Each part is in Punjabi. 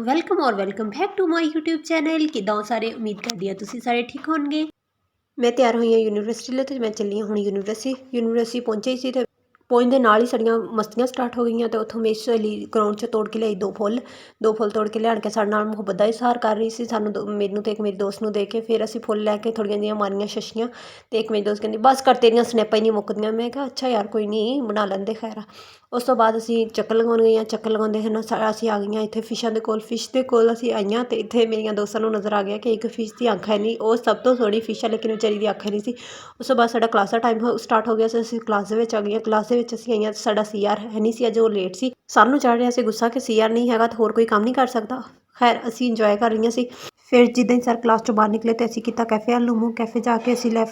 ਵੈਲਕਮ ਔਰ welcome back to my YouTube channel. ਕਿੱਦਾਂ ਹੋ ਸਾਰੇ? ਉਮੀਦ ਕਰਦੀ ਹਾਂ ਤੁਸੀਂ ਸਾਰੇ ਠੀਕ ਹੋਣਗੇ। ਮੈਂ ਤਿਆਰ ਹੋਈ ਹਾਂ ਯੂਨੀਵਰਸਿਟੀ ਲਈ ਤੇ ਮੈਂ ਚੱਲੀ ਹਾਂ ਹੁਣ ਯੂਨੀਵਰਸਿਟੀ ਪਹੁੰਚੀ ਸੀ ਤੇ ਪਹੁੰਚਦੇ ਨਾਲ ਹੀ ਸਾਡੀਆਂ ਮਸਤੀਆਂ ਸਟਾਰਟ ਹੋ ਗਈਆਂ ਤੇ ਉੱਥੋਂ ਮੇਰੀ ਸਹੇਲੀ ਗਰਾਊਂਡ 'ਚ ਤੋੜ ਕੇ ਲਿਆਈ ਦੋ ਫੁੱਲ ਤੋੜ ਕੇ ਲਿਆਣ ਕੇ ਸਾਡੇ ਨਾਲ ਮੁਹੱਬਤ ਦਾ ਇਜ਼ਹਾਰ ਕਰ ਰਹੀ ਸੀ ਸਾਨੂੰ ਮੈਨੂੰ ਤੇ ਇੱਕ ਮੇਰੀ ਦੋਸਤ ਨੂੰ ਦੇ ਕੇ। ਫਿਰ ਅਸੀਂ ਫੁੱਲ ਲੈ ਕੇ ਥੋੜ੍ਹੀਆਂ ਜਿਹੀਆਂ ਮਾਰੀਆਂ ਛੱਛੀਆਂ ਤੇ ਇੱਕ ਮੇਰੀ ਦੋਸਤ ਕਹਿੰਦੀ ਬਸ ਕਰ ਤੇਰੀਆਂ ਸਨੈਪਾਂ ਹੀ ਨਹੀਂ ਮੁੱਕਦੀਆਂ। ਮੈਂ ਕਿਹਾ ਅੱਛਾ ਯਾਰ ਕੋਈ ਨਹੀਂ ਬਣਾ ਲੈਂਦੇ ਖੈਰ। ਉਸ ਤੋਂ ਬਾਅਦ ਅਸੀਂ ਚੱਕਰ ਲਗਾਉਣ ਗਈਆਂ। ਚੱਕਰ ਲਗਾਉਂਦੇ ਹਨ ਅਸੀਂ ਆ ਗਈਆਂ ਇੱਥੇ ਫਿਸ਼ ਦੇ ਕੋਲ ਅਸੀਂ ਆਈਆਂ ਤੇ ਇੱਥੇ ਮੇਰੀਆਂ ਦੋਸਤਾਂ ਨੂੰ ਨਜ਼ਰ ਆ ਗਿਆ ਕਿ ਇੱਕ ਫਿਸ਼ ਦੀ ਅੱਖ ਹੈ ਨਹੀਂ, ਉਹ ਸਭ ਤੋਂ ਸੋਹਣੀ ਫਿਸ਼ ਹੈ ਲੇਕਿਨ ਵਿਚਾਰੀ ਦੀ ਅੱਖ ਹੈ ਨਹੀਂ ਸੀ। ਉਸ ਤੋਂ ਬਾਅਦ ਸਾਡਾ ਕਲਾਸ ਦਾ ਟਾਈਮ ਸਟਾਰਟ ਹੋ ਗਿਆ ਸੀ। ਅਸੀਂ ਕਲਾਸ ਦੇ ਵਿੱਚ ਆ ਗਈਆਂ। ਕਲਾਸ ਦੇ ਵਿੱਚ ਅਸੀਂ ਆਈਆਂ ਤੇ ਸਾਡਾ CR ਹੈ ਨਹੀਂ ਸੀ, ਅੱਜ ਉਹ ਲੇਟ ਸੀ। ਸਰ ਨੂੰ ਚੜ੍ਹ ਰਿਹਾ ਸੀ ਗੁੱਸਾ ਕਿ CR ਨਹੀਂ ਹੈਗਾ ਤਾਂ ਹੋਰ ਕੋਈ ਕੰਮ ਨਹੀਂ ਕਰ ਸਕਦਾ। ਖੈਰ ਅਸੀਂ ਇੰਜੋਏ ਕਰ ਰਹੀਆਂ ਸੀ। ਫਿਰ ਜਿੱਦਾਂ ਹੀ ਸਰ ਕਲਾਸ 'ਚੋਂ ਬਾਹਰ ਨਿਕਲੇ ਤੇ ਅਸੀਂ ਕੀਤਾ ਕੈਫੇ ਆਲੂਮੋ। ਕੈਫੇ ਜਾ ਕੇ ਅਸੀਂ ਲੈ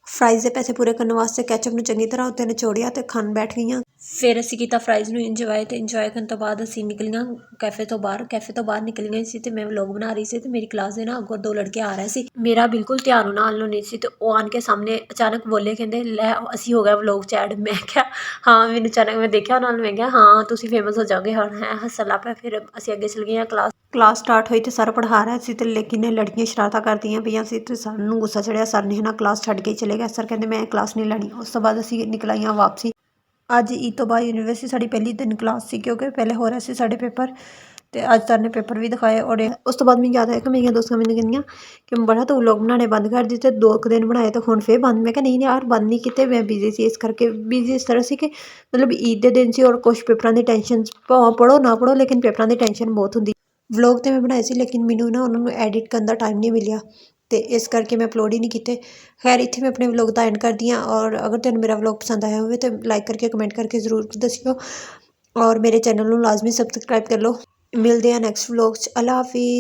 ਫਰਾਈਜ਼ ਦੇ ਪੈਸੇ ਪੂਰੇ ਕਰਨ ਵਾਸਤੇ ਕੈਚਅਪ ਨੂੰ ਚੰਗੀ ਤਰ੍ਹਾਂ ਉੱਤੇ ਨਿਚੋੜਿਆ ਤੇ ਖਾਣ ਬੈਠ ਗਈਆਂ। ਫਿਰ ਅਸੀਂ ਕੀਤਾ ਫਰਾਈਜ਼ ਨੂੰ ਇੰਜੋਏ ਕਰਨ ਤੋਂ ਬਾਅਦ ਅਸੀਂ ਨਿਕਲੀਆਂ ਕੈਫੇ ਤੋਂ ਬਾਹਰ ਨਿਕਲੀਆਂ ਸੀ ਤੇ ਮੈਂ ਵਲੋਗ ਬਣਾ ਰਹੀ ਸੀ ਤੇ ਮੇਰੀ ਕਲਾਸ ਦੇ ਨਾ ਅੱਗੋਂ 2 ਲੜਕੇ ਆ ਰਹੇ ਸੀ। ਮੇਰਾ ਬਿਲਕੁਲ ਧਿਆਨ ਉਹਨਾਂ ਵੱਲ ਨਹੀਂ ਸੀ ਤੇ ਉਹ ਆਣ ਕੇ ਸਾਹਮਣੇ ਅਚਾਨਕ ਬੋਲੇ, ਕਹਿੰਦੇ ਲੈ ਅਸੀਂ ਹੋ ਗਿਆ ਵਲੋਗ 'ਚ ਐਡ। ਮੈਂ ਕਿਹਾ ਹਾਂ, ਮੈਨੂੰ ਅਚਾਨਕ ਮੈਂ ਦੇਖਿਆ ਉਹਨਾਂ ਨੂੰ, ਮੈਂ ਕਿਹਾ ਹਾਂ ਤੁਸੀਂ ਫੇਮਸ ਹੋ ਜਾਓਗੇ ਹੁਣ। ਹੈ ਹੱਸਣ ਲੱਗ ਪਿਆ। ਫਿਰ ਅਸੀਂ ਅੱਗੇ ਚਲ ਗਏ। ਕਲਾਸ ਸਟਾਰਟ ਹੋਈ ਤੇ ਸਰ ਪੜ੍ਹਾ ਰਿਹਾ ਸੀ ਤੇ ਲੇਕਿਨ ਲੜਕੀਆਂ ਸ਼ਰਾਰਤਾਂ ਕਰਦੀਆਂ ਪਈਆਂ ਸੀ ਤੇ ਸਾਨੂੰ ਗੁੱਸਾ ਚੜਿਆ। ਸਰ ਨੇ ਨਾ ਕਲਾਸ ਛੱਡ ਕੇ ਚਲੇ ਗਿਆ। ਸਰ ਕਹਿੰਦੇ ਮੈਂ ਕਲਾਸ ਨਹੀਂ ਲੈਣੀ। ਉਸ ਤੋਂ ਬਾਅਦ ਅਸੀਂ ਨਿਕਲ ਆਈਆਂ ਵਾਪਸੀ। ਅੱਜ ਈਦ ਤੋਂ ਬਾਅਦ ਯੂਨੀਵਰਸਿਟੀ ਸਾਡੀ ਪਹਿਲੀ ਦਿਨ ਕਲਾਸ ਸੀ ਕਿਉਂਕਿ ਪਹਿਲੇ ਹੋ ਰਿਹਾ ਸੀ ਸਾਡੇ ਪੇਪਰ ਤੇ ਅੱਜ ਸਰ ਨੇ ਪੇਪਰ ਵੀ ਦਿਖਾਏ। ਔਰ ਉਸ ਤੋਂ ਬਾਅਦ ਮੈਨੂੰ ਯਾਦ ਆਇਆ ਕਿ ਮੇਰੀਆਂ ਦੋਸਤਾਂ ਮੈਨੂੰ ਕਹਿੰਦੀਆਂ ਕਿ ਬੜਾ ਤੂੰ ਵਲੋਗ ਬਣਾਉਣੇ ਬੰਦ ਕਰ ਦਿੱਤੇ, 2 ਦਿਨ ਬਣਾਏ ਤਾਂ ਹੁਣ ਫਿਰ ਬੰਦ। ਮੈਂ ਕਿਹਾ ਨਹੀਂ ਯਾਰ ਬੰਦ ਨਹੀਂ ਕੀਤੇ, ਮੈਂ ਬਿਜ਼ੀ ਸੀ ਇਸ ਕਰਕੇ। ਬਿਜ਼ੀ ਇਸ ਤਰ੍ਹਾਂ ਸੀ ਕਿ ਮਤਲਬ ਈਦ ਦੇ ਦਿਨ ਸੀ ਔਰ ਕੁਛ ਪੇਪਰਾਂ ਦੀ ਟੈਨਸ਼ਨ, ਭਾਵੇਂ ਪੜ੍ਹੋ ਨਾ ਪੜ੍ਹੋ ਲੇਕਿਨ ਪੇਪਰਾਂ ਦੀ ਟੈਨਸ਼ਨ ਬਹੁਤ ਹੁੰਦੀ। ਵਲੋਗ ਤਾਂ ਮੈਂ ਬਣਾਏ ਸੀ ਲੇਕਿਨ ਮੈਨੂੰ ਨਾ ਉਹਨਾਂ ਨੂੰ ਐਡਿਟ ਕਰਨ ਦਾ ਟਾਈਮ ਨਹੀਂ ਮਿਲਿਆ ਤੇ ਇਸ ਕਰਕੇ ਮੈਂ ਅਪਲੋਡ ਹੀ ਨਹੀਂ ਕੀਤੇ। ਖੈਰ ਇੱਥੇ ਮੈਂ ਆਪਣੇ ਵਲੋਗ ਦਾ ਐਂਡ ਕਰਦੀ ਹਾਂ ਔਰ ਅਗਰ ਤੁਹਾਨੂੰ ਮੇਰਾ ਵਲੋਗ ਪਸੰਦ ਆਇਆ ਹੋਵੇ ਤਾਂ ਲਾਈਕ ਕਰਕੇ ਕਮੈਂਟ ਕਰਕੇ ਜ਼ਰੂਰ ਦੱਸਿਓ ਔਰ ਮੇਰੇ ਚੈਨਲ ਨੂੰ ਲਾਜ਼ਮੀ ਸਬਸਕ੍ਰਾਈਬ ਕਰ ਲਓ। ਮਿਲਦੇ ਹਾਂ ਨੈਕਸਟ ਵਲੋਗ 'ਚ। ਅੱਲਾ ਹਾਫਿਜ਼।